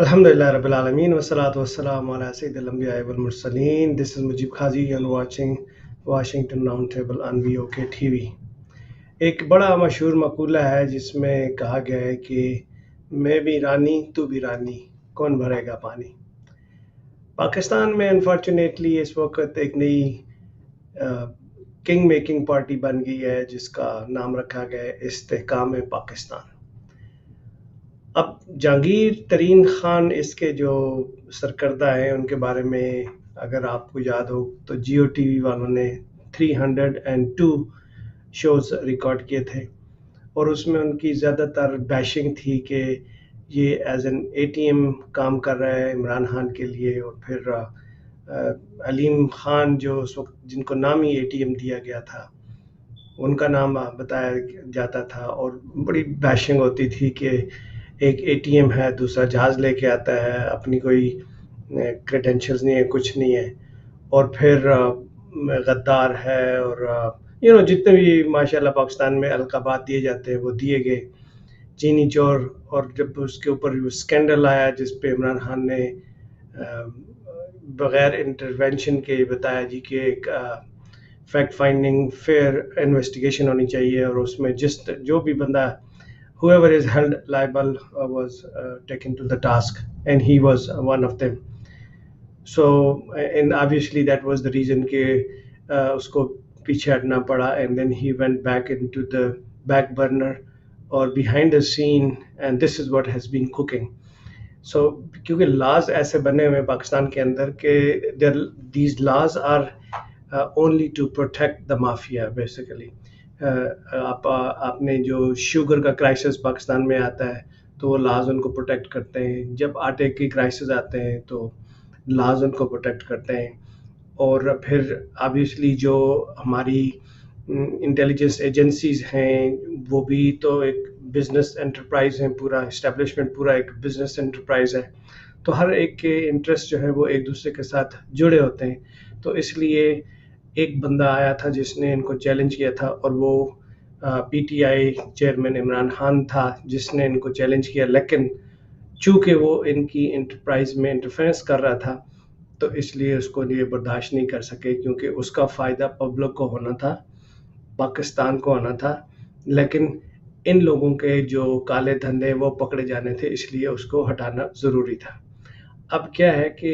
Alhamdulillah Rabbil Alameen wassalatu wassalamu ala Sayyidil Anbiya wal Mursaleen. This is Mujib Khazi. You're watching Washington Roundtable on VOK TV. ایک بڑا مشہور مقولہ ہے جس میں کہا گیا ہے کہ میں بھی رانی تو بھی رانی کون بھرے گا پانی. پاکستان میں انفارچونیٹلی اس وقت ایک نئی کنگ میکنگ پارٹی بن گئی ہے جس کا نام رکھا گیا ہے استحکام پاکستان. اب جہانگیر ترین خان اس کے جو سرکردہ ہیں ان کے بارے میں اگر آپ کو یاد ہو تو جیو ٹی وی والوں نے 302 شوز ریکارڈ کیے تھے اور اس میں ان کی زیادہ تر بیشنگ تھی کہ یہ as an A T M کام کر رہا ہے عمران خان کے لیے، اور پھر علیم خان جو اس وقت جن کو نامی اے ٹی ایم دیا گیا تھا ان کا نام بتایا جاتا تھا، اور بڑی بیشنگ ہوتی تھی کہ ایک اے ٹی ایم ہے دوسرا جہاز لے کے آتا ہے، اپنی کوئی کریڈینشلز نہیں ہے، کچھ نہیں ہے، اور پھر غدار ہے، اور جتنے بھی ماشاءاللہ پاکستان میں القابات دیے جاتے ہیں وہ دیے گئے. چینی چور، اور جب اس کے اوپر اسکینڈل آیا جس پہ عمران خان نے بغیر انٹروینشن کے بتایا جی کہ ایک فیکٹ فائنڈنگ فیئر انویسٹیگیشن ہونی چاہیے، اور اس میں جو بھی بندہ whoever is held liable was taken to the task, and he was one of them. So and obviously that was the reason کہ اس کو پیچھے ہٹنا پڑا, and then he went back into the back burner or behind the scene, and this is what has been cooking. So کیونکہ laws ایسے بنے ہوئے پاکستان کے اندر کہ these laws are only to protect the mafia basically. آپ نے جو sugar کا کرائسس پاکستان میں آتا ہے تو وہ لاز ان کو پروٹیکٹ کرتے ہیں، جب آٹے کی کرائسس آتے ہیں تو لاز ان کو پروٹیکٹ کرتے ہیں، اور پھر آبویسلی جو ہماری انٹیلیجنس ایجنسیز ہیں وہ بھی تو ایک بزنس انٹرپرائز ہیں، پورا اسٹیبلشمنٹ پورا ایک بزنس انٹرپرائز ہے، تو ہر ایک کے انٹرسٹ جو ہے وہ ایک دوسرے کے ساتھ جڑے ہوتے ہیں. تو اس لیے ایک بندہ آیا تھا جس نے ان کو چیلنج کیا تھا، اور وہ پی ٹی آئی چیئرمین عمران خان تھا جس نے ان کو چیلنج کیا، لیکن چونکہ وہ ان کی انٹرپرائز میں انٹرفیرنس کر رہا تھا تو اس لیے اس کو یہ برداشت نہیں کر سکے، کیونکہ اس کا فائدہ پبلک کو ہونا تھا، پاکستان کو ہونا تھا، لیکن ان لوگوں کے جو کالے دھندے وہ پکڑے جانے تھے، اس لیے اس کو ہٹانا ضروری تھا. اب کیا ہے کہ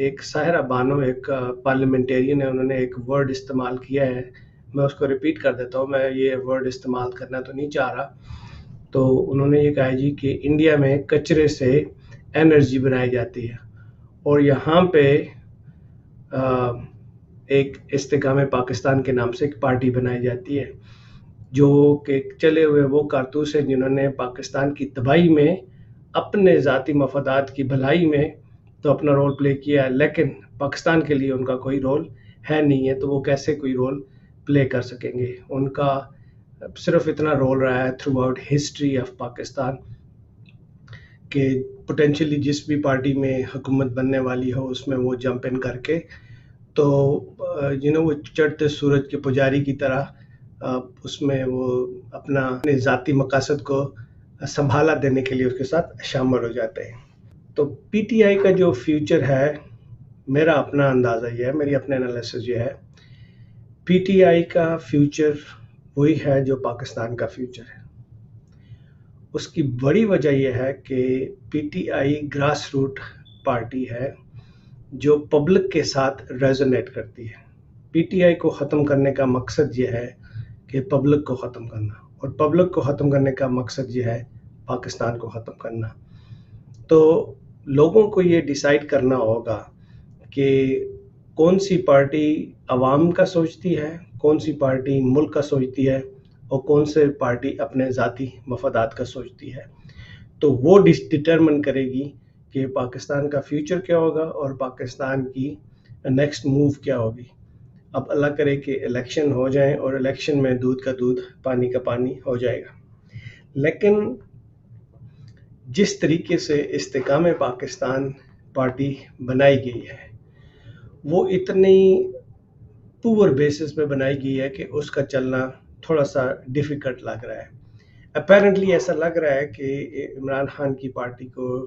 ایک ساحرہ بانو ایک پارلیمنٹیرین ہے، انہوں نے ایک ورڈ استعمال کیا ہے، میں اس کو ریپیٹ کر دیتا ہوں، میں یہ ورڈ استعمال کرنا تو نہیں چاہ رہا. تو انہوں نے یہ کہا جی کہ انڈیا میں کچرے سے انرجی بنائی جاتی ہے، اور یہاں پہ ایک استحکام پاکستان کے نام سے ایک پارٹی بنائی جاتی ہے جو کہ چلے ہوئے وہ کارتوس ہیں جنہوں نے پاکستان کی تباہی میں اپنے ذاتی مفادات کی بھلائی میں تو اپنا رول پلے کیا ہے، لیکن پاکستان کے لیے ان کا کوئی رول ہے نہیں ہے، تو وہ کیسے کوئی رول پلے کر سکیں گے؟ ان کا صرف اتنا رول رہا ہے through out history of Pakistan کہ پوٹینشلی جس بھی پارٹی میں حکومت بننے والی ہو اس میں وہ جمپ ان کر کے تو وہ چڑھتے سورج کے پجاری کی طرح اس میں وہ اپنے ذاتی مقاصد کو سنبھالا دینے کے لیے اس کے ساتھ شامل ہو جاتے ہیں. تو پی ٹی آئی کا جو فیوچر ہے، میرا اپنا اندازہ یہ ہے، میری اپنے انالیسس یہ ہے، پی ٹی آئی کا فیوچر وہی ہے جو پاکستان کا فیوچر ہے. اس کی بڑی وجہ یہ ہے کہ P T I grass root party ہے جو پبلک کے ساتھ ریزونیٹ کرتی ہے. پی ٹی آئی کو ختم کرنے کا مقصد یہ ہے کہ پبلک کو ختم کرنا، اور پبلک کو ختم کرنے کا مقصد یہ ہے پاکستان کو ختم کرنا. تو لوگوں کو یہ ڈیسائیڈ کرنا ہوگا کہ کون سی پارٹی عوام کا سوچتی ہے، کون سی پارٹی ملک کا سوچتی ہے، اور کون سی پارٹی اپنے ذاتی مفادات کا سوچتی ہے. تو وہ ڈٹرمن کرے گی کہ پاکستان کا فیوچر کیا ہوگا اور پاکستان کی نیکسٹ موو کیا ہوگی. اب اللہ کرے کہ الیکشن ہو جائیں اور الیکشن میں دودھ کا دودھ پانی کا پانی ہو جائے گا، لیکن جس طریقے سے استحکام پاکستان پارٹی بنائی گئی ہے وہ اتنی پور بیسس پہ بنائی گئی ہے کہ اس کا چلنا تھوڑا سا ڈیفیکلٹ لگ رہا ہے. اپیرنٹلی ایسا لگ رہا ہے کہ عمران خان کی پارٹی کو